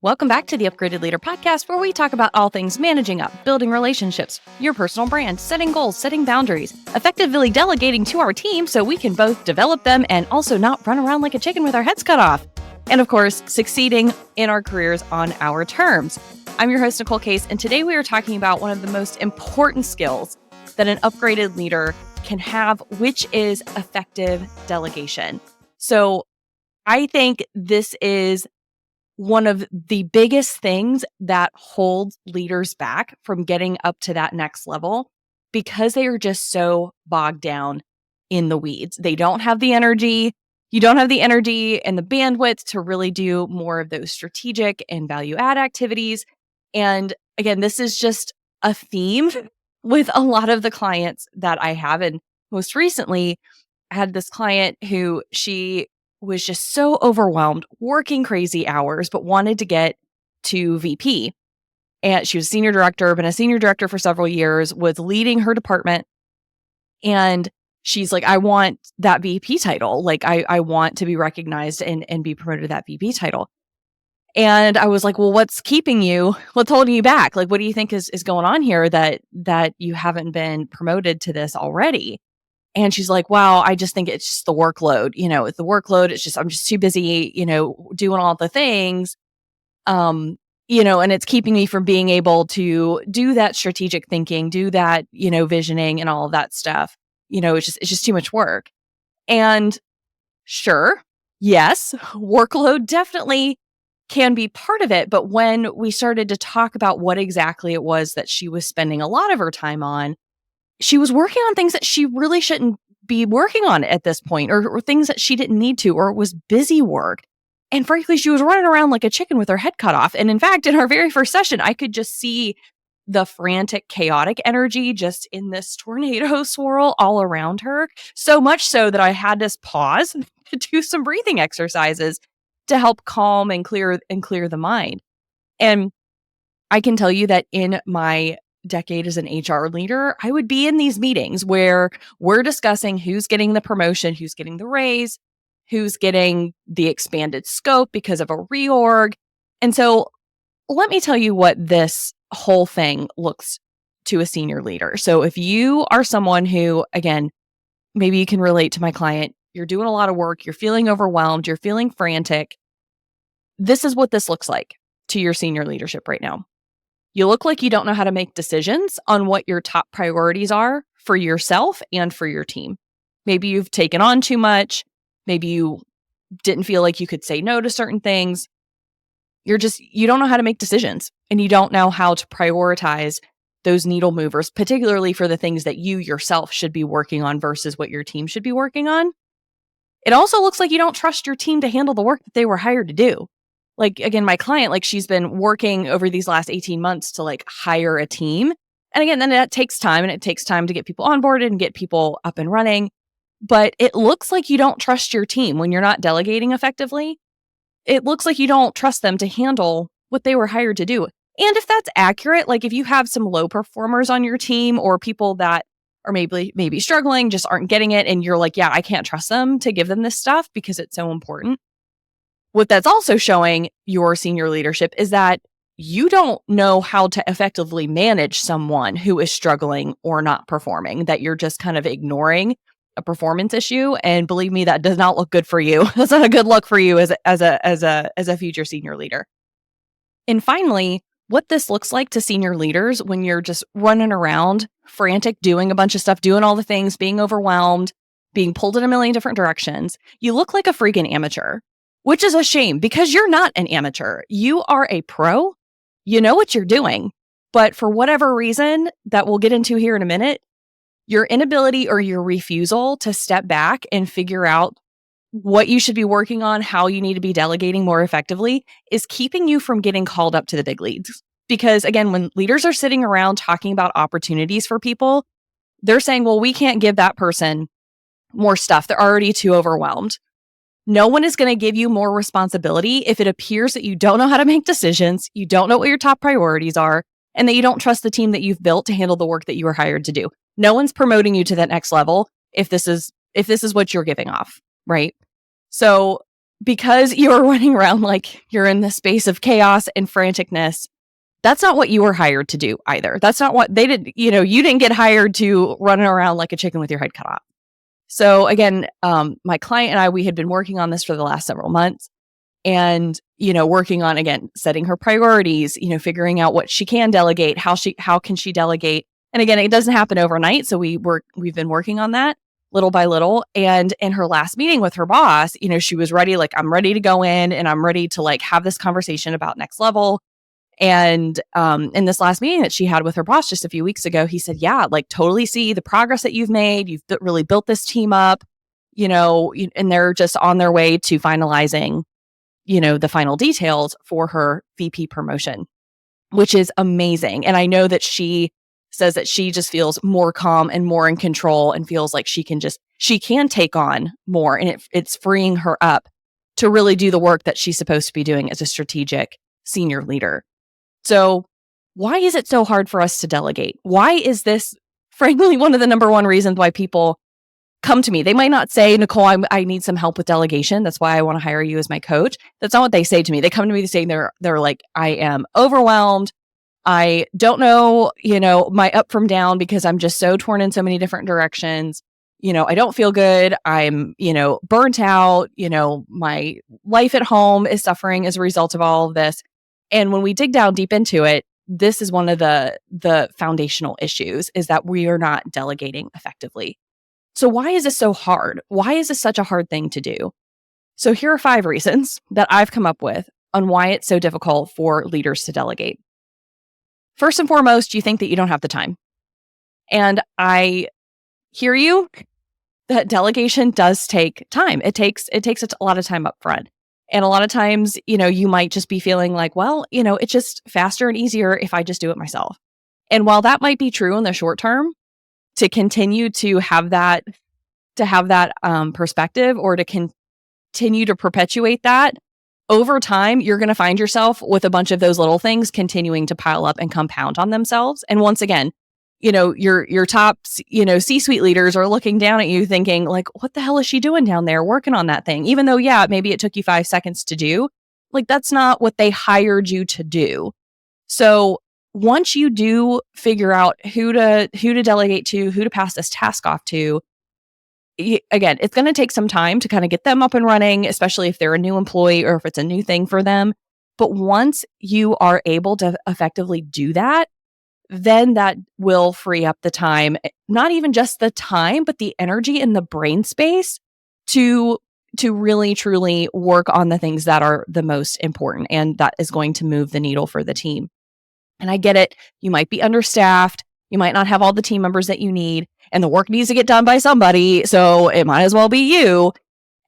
Welcome back to the Upgraded Leader podcast, where we talk about all things managing up, building relationships, your personal brand, setting goals, setting boundaries, effectively delegating to our team so we can both develop them and also not run around like a chicken with our heads cut off. And of course, succeeding in our careers on our terms. I'm your host, Nicole, and today we are talking about one of the most important skills that an upgraded leader can have, which is effective delegation. So I think this is one of the biggest things that holds leaders back from getting up to that next level because they are just so bogged down in the weeds. They don't have the energy. You don't have the energy and the bandwidth to really do more of those strategic and value add activities. And again, this is just a theme with a lot of the clients that I have. And most recently, I had this client who she was just so overwhelmed, working crazy hours, but wanted to get to VP. And she was a senior director, been a senior director for several years, was leading her department. And she's like, I want that VP title. Like, I want to be recognized and be promoted to that VP title. And I was like, well, what's keeping you? What's holding you back? Like, what do you think is going on here that you haven't been promoted to this already? And she's like, wow, I just think it's just the workload. It's the workload. It's just, I'm just too busy, doing all the things. And it's keeping me from being able to do that strategic thinking, do that, visioning and all of that stuff. It's just too much work. And sure, yes, workload definitely can be part of it. But when we started to talk about what exactly it was that she was spending a lot of her time on, she was working on things that she really shouldn't be working on at this point, or things that she didn't need to, or it was busy work. And frankly, she was running around like a chicken with her head cut off. And in fact, in our very first session, I could just see the frantic, chaotic energy just in this tornado swirl all around her. So much so that I had to pause to do some breathing exercises to help calm and clear the mind. And I can tell you that in my decade as an HR leader, I would be in these meetings where we're discussing who's getting the promotion, who's getting the raise, who's getting the expanded scope because of a reorg. And so let me tell you what this whole thing looks to a senior leader. So if you are someone who, again, maybe you can relate to my client, you're doing a lot of work, you're feeling overwhelmed, you're feeling frantic, this is what this looks like to your senior leadership right now. You look like you don't know how to make decisions on what your top priorities are for yourself and for your team. Maybe you've taken on too much. Maybe you didn't feel like you could say no to certain things. You don't know how to make decisions, and you don't know how to prioritize those needle movers, particularly for the things that you yourself should be working on versus what your team should be working on. It also looks like you don't trust your team to handle the work that they were hired to do. Like, again, my client, she's been working over these last 18 months to hire a team. And again, then that takes time, and it takes time to get people onboarded and get people up and running. But it looks like you don't trust your team when you're not delegating effectively. It looks like you don't trust them to handle what they were hired to do. And if that's accurate, if you have some low performers on your team or people that are maybe struggling, just aren't getting it, and you're like, yeah, I can't trust them to give them this stuff because it's so important. What that's also showing your senior leadership is that you don't know how to effectively manage someone who is struggling or not performing, that you're just kind of ignoring a performance issue. And believe me, that does not look good for you. That's not a good look for you as a future senior leader. And finally, what this looks like to senior leaders when you're just running around, frantic, doing a bunch of stuff, doing all the things, being overwhelmed, being pulled in a million different directions, you look like a freaking amateur. Which is a shame because you're not an amateur. You are a pro. You know what you're doing. But for whatever reason that we'll get into here in a minute, your inability or your refusal to step back and figure out what you should be working on, how you need to be delegating more effectively, is keeping you from getting called up to the big leagues. Because again, when leaders are sitting around talking about opportunities for people, they're saying, well, we can't give that person more stuff. They're already too overwhelmed. No one is going to give you more responsibility if it appears that you don't know how to make decisions, you don't know what your top priorities are, and that you don't trust the team that you've built to handle the work that you were hired to do. No one's promoting you to that next level if this is what you're giving off, right? So because you're running around like you're in the space of chaos and franticness, that's not what you were hired to do either. That's not what they did. You didn't get hired to run around like a chicken with your head cut off. So again, my client and I, we had been working on this for the last several months and, working on, again, setting her priorities, figuring out what she can delegate, how can she delegate. And again, it doesn't happen overnight. So we've been working on that little by little. And in her last meeting with her boss, she was ready, like, I'm ready to go in and I'm ready to like have this conversation about next level. And in this last meeting that she had with her boss just a few weeks ago, he said, yeah, like totally see the progress that you've made. You've really built this team up, and they're just on their way to finalizing, the final details for her VP promotion, which is amazing. And I know that she says that she just feels more calm and more in control and feels like she can take on more. And it's freeing her up to really do the work that she's supposed to be doing as a strategic senior leader. So why is it so hard for us to delegate? Why is this, frankly, one of the number one reasons why people come to me? They might not say, Nicole, I need some help with delegation. That's why I want to hire you as my coach. That's not what they say to me. They come to me saying they're like, I am overwhelmed. I don't know, my up from down because I'm just so torn in so many different directions. I don't feel good. I'm, burnt out. My life at home is suffering as a result of all of this. And when we dig down deep into it, this is one of the foundational issues, is that we are not delegating effectively. So why is this so hard? Why is this such a hard thing to do? So here are 5 reasons that I've come up with on why it's so difficult for leaders to delegate. First and foremost, you think that you don't have the time. And I hear you that delegation does take time. It takes a lot of time up front. And a lot of times, you might just be feeling like, well, it's just faster and easier if I just do it myself. And while that might be true in the short term, to continue to have that perspective, or to continue to perpetuate that, over time, you're going to find yourself with a bunch of those little things continuing to pile up and compound on themselves. And once again, your top, C-suite leaders are looking down at you thinking like, what the hell is she doing down there working on that thing? Even though, yeah, maybe it took you 5 seconds to do, like, that's not what they hired you to do. So once you do figure out who to delegate to, who to pass this task off to, again, it's going to take some time to kind of get them up and running, especially if they're a new employee or if it's a new thing for them. But once you are able to effectively do that, then that will free up the time, not even just the time, but the energy and the brain space to really, truly work on the things that are the most important. And that is going to move the needle for the team. And I get it. You might be understaffed. You might not have all the team members that you need, and the work needs to get done by somebody. So it might as well be you.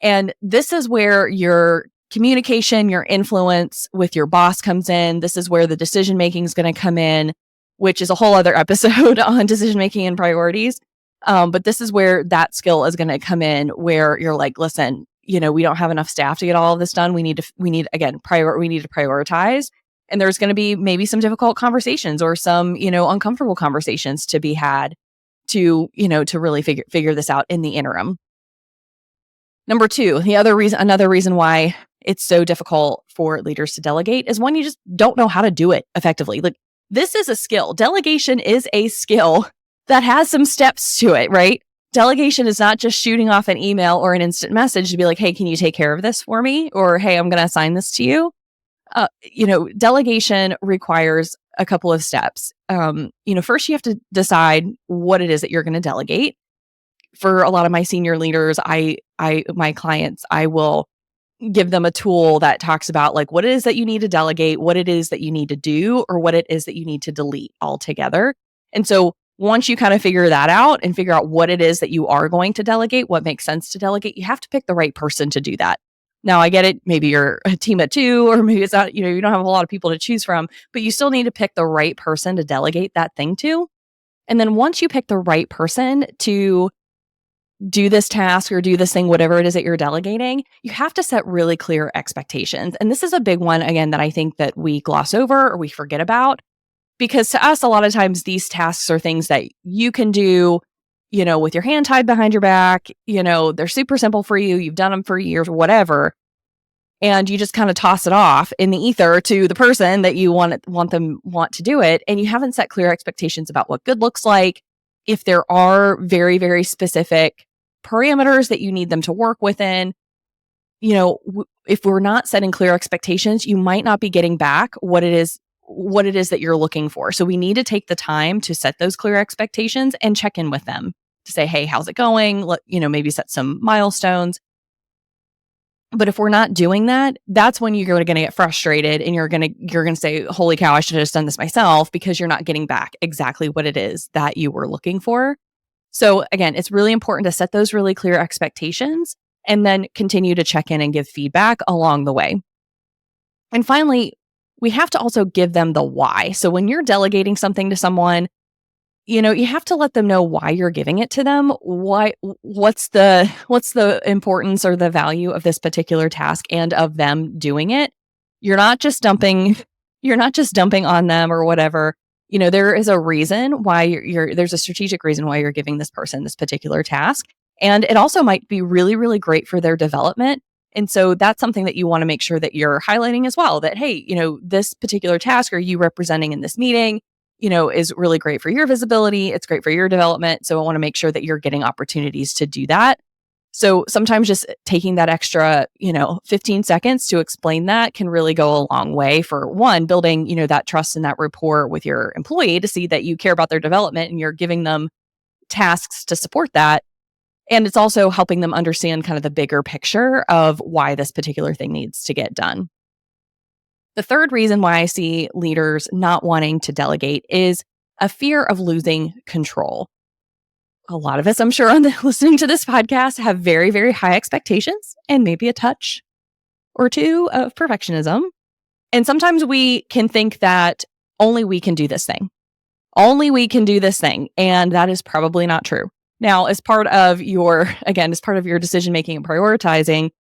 And this is where your communication, your influence with your boss comes in. This is where the decision-making is going to come in, which is a whole other episode on decision-making and priorities. But this is where that skill is going to come in, where you're like, listen, we don't have enough staff to get all of this done. We need to prioritize. And there's going to be maybe some difficult conversations or some, uncomfortable conversations to be had to really figure this out in the interim. Number 2, another reason why it's so difficult for leaders to delegate is one, you just don't know how to do it effectively. Like, this is a skill. Delegation is a skill that has some steps to it, right? Delegation is not just shooting off an email or an instant message to be like, hey, can you take care of this for me? Or, hey, I'm going to assign this to you. Delegation requires a couple of steps. First you have to decide what it is that you're going to delegate. For a lot of my senior leaders, my clients, I will give them a tool that talks about like what it is that you need to delegate, what it is that you need to do, or what it is that you need to delete altogether. And so once you kind of figure that out and figure out what it is that you are going to delegate, what makes sense to delegate, you have to pick the right person to do that. Now, I get it. Maybe you're a team of 2, or maybe it's not, you don't have a lot of people to choose from, but you still need to pick the right person to delegate that thing to. And then once you pick the right person to do this task or do this thing, whatever it is that you're delegating, you have to set really clear expectations. And this is a big one, again, that I think that we gloss over or we forget about, because to us, a lot of times these tasks are things that you can do, with your hand tied behind your back, they're super simple for you. You've done them for years or whatever. and you just kind of toss it off in the ether to the person that you want to do it. And you haven't set clear expectations about what good looks like. If there are very, very specific parameters that you need them to work within, if we're not setting clear expectations, you might not be getting back what it is that you're looking for. So we need to take the time to set those clear expectations and check in with them to say, hey, how's it going? Maybe set some milestones. But if we're not doing that, that's when you're going to get frustrated and you're going to say, holy cow, I should have just done this myself, because you're not getting back exactly what it is that you were looking for. So again, it's really important to set those really clear expectations and then continue to check in and give feedback along the way. And finally, we have to also give them the why. So when you're delegating something to someone, you have to let them know why you're giving it to them. What's the importance or the value of this particular task and of them doing it? You're not just dumping on them or whatever. There is a reason why there's a strategic reason why you're giving this person this particular task. And it also might be really, really great for their development. And so that's something that you want to make sure that you're highlighting as well, that, hey, this particular task, are you representing in this meeting, is really great for your visibility. It's great for your development. So I want to make sure that you're getting opportunities to do that. So sometimes just taking that extra, 15 seconds to explain that can really go a long way for, one, building, that trust and that rapport with your employee to see that you care about their development and you're giving them tasks to support that. And it's also helping them understand kind of the bigger picture of why this particular thing needs to get done. The third reason why I see leaders not wanting to delegate is a fear of losing control. A lot of us, I'm sure, listening to this podcast have very, very high expectations and maybe a touch or two of perfectionism. And sometimes we can think that only we can do this thing. Only we can do this thing. And that is probably not true. Now, as part of your decision-making and prioritizing,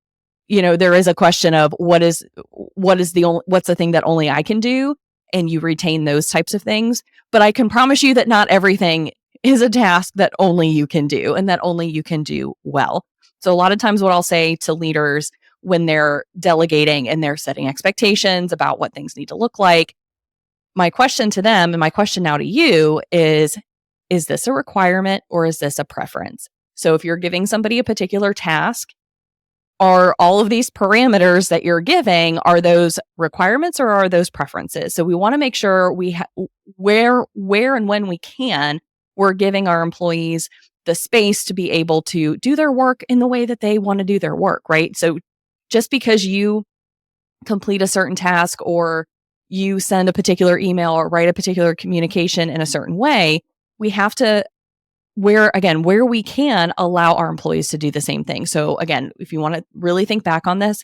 there is a question of what's the thing that only I can do, and you retain those types of things. But I can promise you that not everything is a task that only you can do and that only you can do well. So a lot of times what I'll say to leaders when they're delegating and they're setting expectations about what things need to look like, my question to them and my question now to you is this a requirement or is this a preference? So if you're giving somebody a particular task, are all of these parameters that you're giving, are those requirements or are those preferences? So we want to make sure where and when we can, we're giving our employees the space to be able to do their work in the way that they want to do their work, right? So just because you complete a certain task or you send a particular email or write a particular communication in a certain way, we have to, where we can, allow our employees to do the same thing. So again, if you want to really think back on this,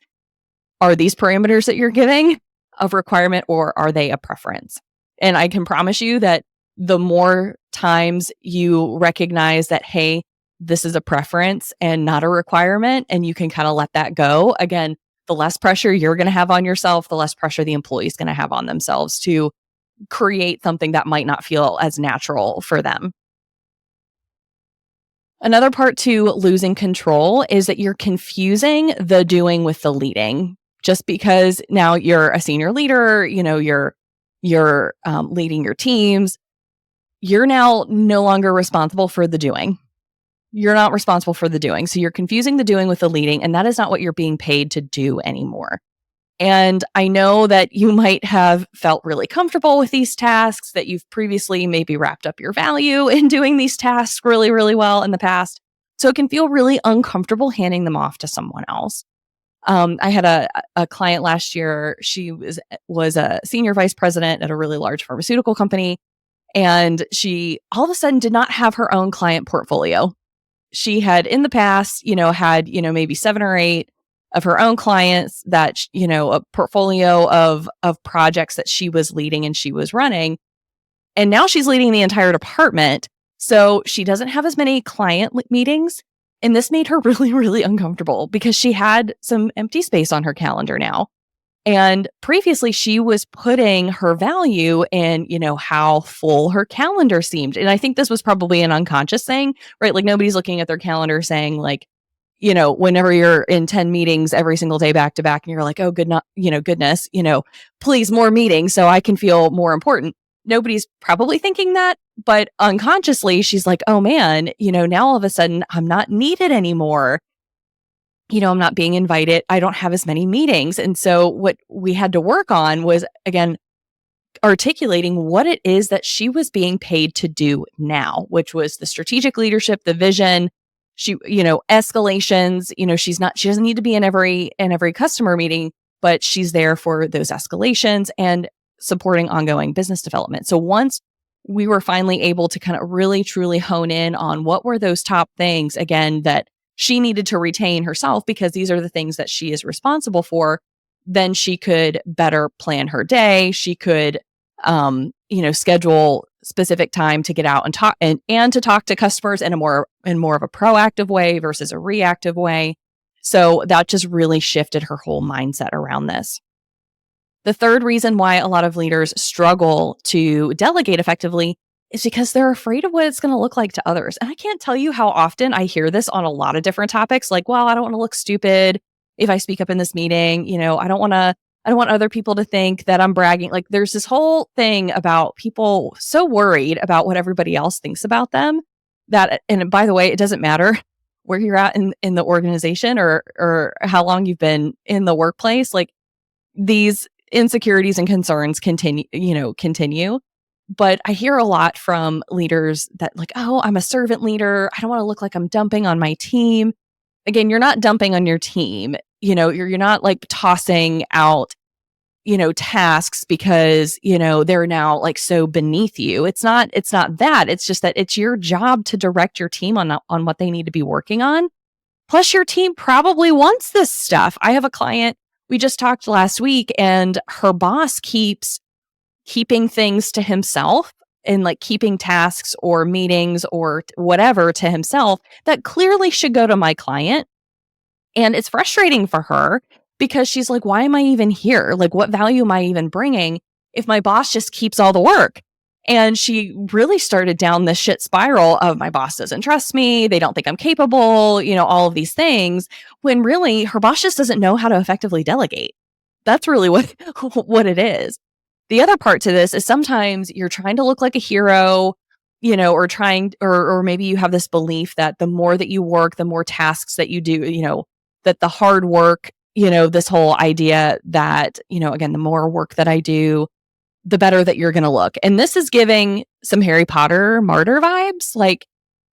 are these parameters that you're giving a requirement or are they a preference? And I can promise you that the more times you recognize that, hey, this is a preference and not a requirement, and you can kind of let that go, again, the less pressure you're going to have on yourself, the less pressure the employee is going to have on themselves to create something that might not feel as natural for them. Another part to losing control is that you're confusing the doing with the leading. Just because now you're a senior leader, you're leading your teams, you're now no longer responsible for the doing. You're not responsible for the doing. So you're confusing the doing with the leading, and that is not what you're being paid to do anymore. And I know that you might have felt really comfortable with these tasks, that you've previously maybe wrapped up your value in doing these tasks really, really well in the past. So it can feel really uncomfortable handing them off to someone else. I had a client last year. She was a senior vice president at a really large pharmaceutical company. And she all of a sudden did not have her own client portfolio. She had in the past, had, maybe 7 or 8 of her own clients that, a portfolio of projects that she was leading and she was running. And now she's leading the entire department. So she doesn't have as many client meetings. And this made her really, really uncomfortable because she had some empty space on her calendar now. And previously she was putting her value in, how full her calendar seemed. And I think this was probably an unconscious thing, right? Like nobody's looking at their calendar saying like, whenever you're in 10 meetings every single day back to back and you're like, oh, goodness, please more meetings so I can feel more important. Nobody's probably thinking that, but unconsciously she's like, oh man, now all of a sudden I'm not needed anymore. I'm not being invited. I don't have as many meetings. And so what we had to work on was, again, articulating what it is that she was being paid to do now, which was the strategic leadership, the vision, escalations. She doesn't need to be in every customer meeting, but she's there for those escalations and supporting ongoing business development. So once we were finally able to kind of really truly hone in on what were those top things, again, that she needed to retain herself because these are the things that she is responsible for, then she could better plan her day. She could, schedule specific time to get out and talk and to talk to customers in more of a proactive way versus a reactive way. So that just really shifted her whole mindset around this. The third reason why a lot of leaders struggle to delegate effectively is because they're afraid of what it's going to look like to others. And I can't tell you how often I hear this on a lot of different topics. Like, well, I don't want to look stupid if I speak up in this meeting. I don't want other people to think that I'm bragging. Like, there's this whole thing about people so worried about what everybody else thinks about them that, and by the way, it doesn't matter where you're at in the organization or how long you've been in the workplace. Like, these insecurities and concerns continue. But I hear a lot from leaders that like, oh, I'm a servant leader. I don't want to look like I'm dumping on my team. Again, you're not dumping on your team. You're not like tossing out, tasks because, they're now like so beneath you. It's not that. It's just that it's your job to direct your team on what they need to be working on. Plus your team probably wants this stuff. I have a client, we just talked last week, and her boss keeps keeping things to himself and like keeping tasks or meetings or whatever to himself that clearly should go to my client. And it's frustrating for her because she's like, why am I even here? Like, what value am I even bringing if my boss just keeps all the work? And she really started down this shit spiral of my boss doesn't trust me. They don't think I'm capable, all of these things, when really her boss just doesn't know how to effectively delegate. That's really what it is. The other part to this is sometimes you're trying to look like a hero, or maybe you have this belief that the more that you work, the more tasks that you do, that the hard work, this whole idea that, again, the more work that I do, the better that you're going to look. And this is giving some Harry Potter martyr vibes. Like,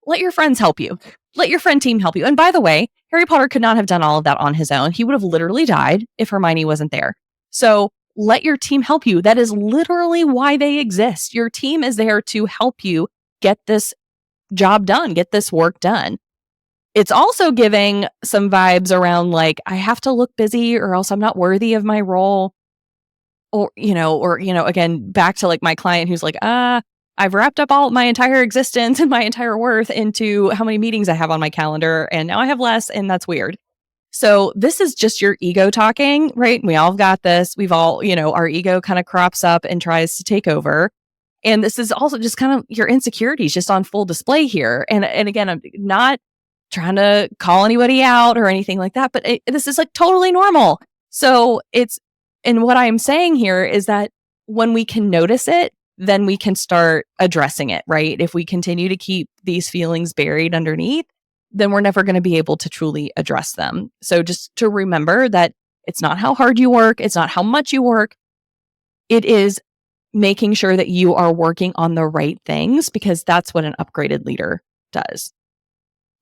let your friends help you. Let your friend team help you. And by the way, Harry Potter could not have done all of that on his own. He would have literally died if Hermione wasn't there. So let your team help you. That is literally why they exist. Your team is there to help you get this job done, get this work done. It's also giving some vibes around like, I have to look busy or else I'm not worthy of my role. Or again, back to like my client who's like, I've wrapped up all my entire existence and my entire worth into how many meetings I have on my calendar. And now I have less, and that's weird. So this is just your ego talking, right? We all got this. We've all, our ego kind of crops up and tries to take over. And this is also just kind of your insecurities just on full display here. And again, I'm not trying to call anybody out or anything like that, but this is like totally normal. So and what I'm saying here is that when we can notice it, then we can start addressing it, right? If we continue to keep these feelings buried underneath, then we're never going to be able to truly address them. So just to remember that it's not how hard you work, it's not how much you work. It is making sure that you are working on the right things, because that's what an upgraded leader does.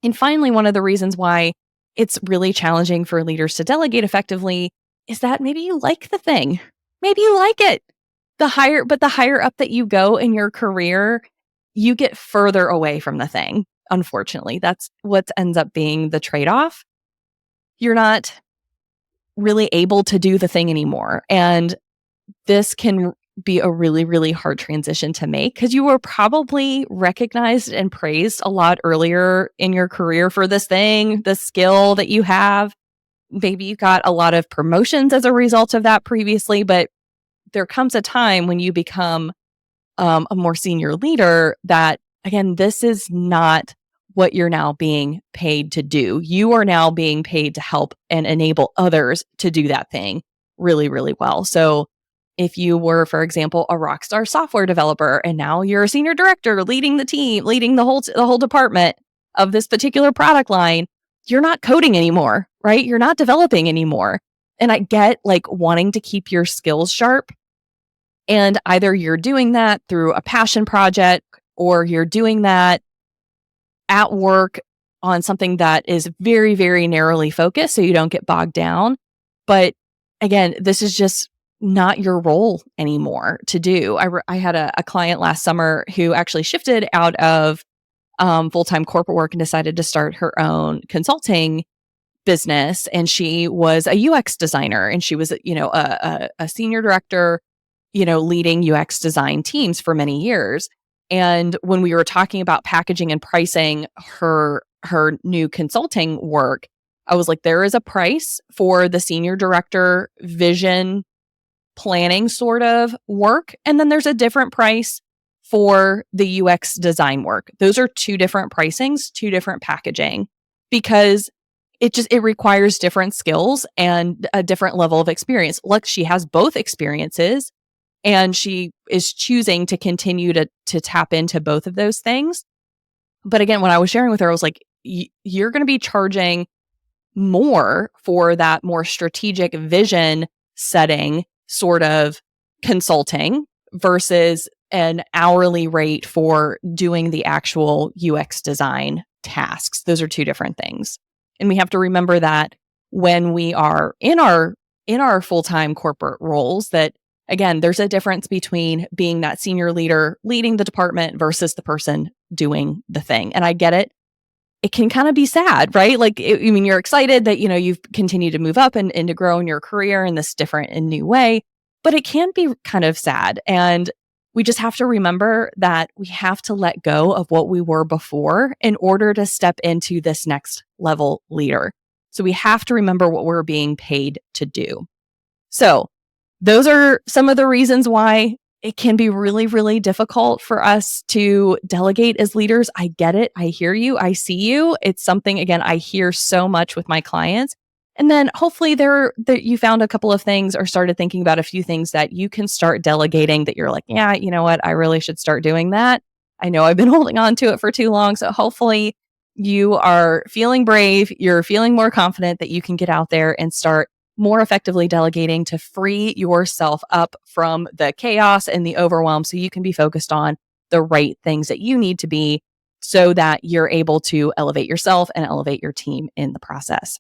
And finally, one of the reasons why it's really challenging for leaders to delegate effectively is that maybe you like the thing. Maybe you like it. The higher up that you go in your career, you get further away from the thing. Unfortunately, that's what ends up being the trade-off. You're not really able to do the thing anymore. And this can be a really, really hard transition to make because you were probably recognized and praised a lot earlier in your career for this thing, the skill that you have. Maybe you got a lot of promotions as a result of that previously, but there comes a time when you become a more senior leader that, again, this is not what you're now being paid to do. You are now being paid to help and enable others to do that thing really, really well. So if you were, for example, a rock star software developer, and now you're a senior director leading the team, leading the whole department of this particular product line, you're not coding anymore, right? You're not developing anymore. And I get like wanting to keep your skills sharp. And either you're doing that through a passion project, or you're doing that at work on something that is very, very narrowly focused so you don't get bogged down. But again, this is just not your role anymore to do. I had a client last summer who actually shifted out of full-time corporate work and decided to start her own consulting business. And she was a UX designer, and she was, a senior director, leading UX design teams for many years. And when we were talking about packaging and pricing her new consulting work, I was like, there is a price for the senior director vision planning sort of work. And then there's a different price for the UX design work. Those are two different pricings, two different packaging, because it requires different skills and a different level of experience. Look, she has both experiences, and she is choosing to continue to tap into both of those things. But again, when I was sharing with her, I was like, you're going to be charging more for that more strategic vision setting sort of consulting versus an hourly rate for doing the actual UX design tasks. Those are two different things. And we have to remember that when we are in our full-time corporate roles, that again, there's a difference between being that senior leader leading the department versus the person doing the thing. And I get it. It can kind of be sad, right? Like, you're excited that, you've continued to move up and to grow in your career in this different and new way, but it can be kind of sad. And we just have to remember that we have to let go of what we were before in order to step into this next level leader. So we have to remember what we're being paid to do. So those are some of the reasons why it can be really, really difficult for us to delegate as leaders. I get it. I hear you. I see you. It's something, again, I hear so much with my clients. And then hopefully you found a couple of things or started thinking about a few things that you can start delegating that you're like, yeah, you know what? I really should start doing that. I know I've been holding on to it for too long. So hopefully you are feeling brave. You're feeling more confident that you can get out there and start more effectively delegating to free yourself up from the chaos and the overwhelm so you can be focused on the right things that you need to be so that you're able to elevate yourself and elevate your team in the process.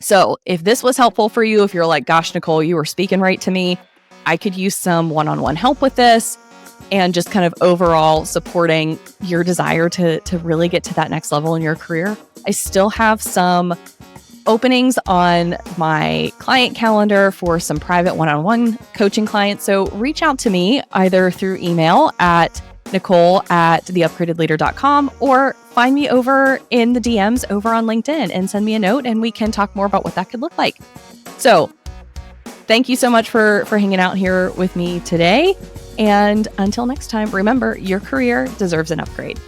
So if this was helpful for you, if you're like, gosh, Nicole, you were speaking right to me, I could use some one-on-one help with this and just kind of overall supporting your desire to really get to that next level in your career. I still have some openings on my client calendar for some private one-on-one coaching clients. So reach out to me either through email at nicole@theupgradedleader.com or find me over in the DMs over on LinkedIn and send me a note and we can talk more about what that could look like. So thank you so much for hanging out here with me today. And until next time, remember, your career deserves an upgrade.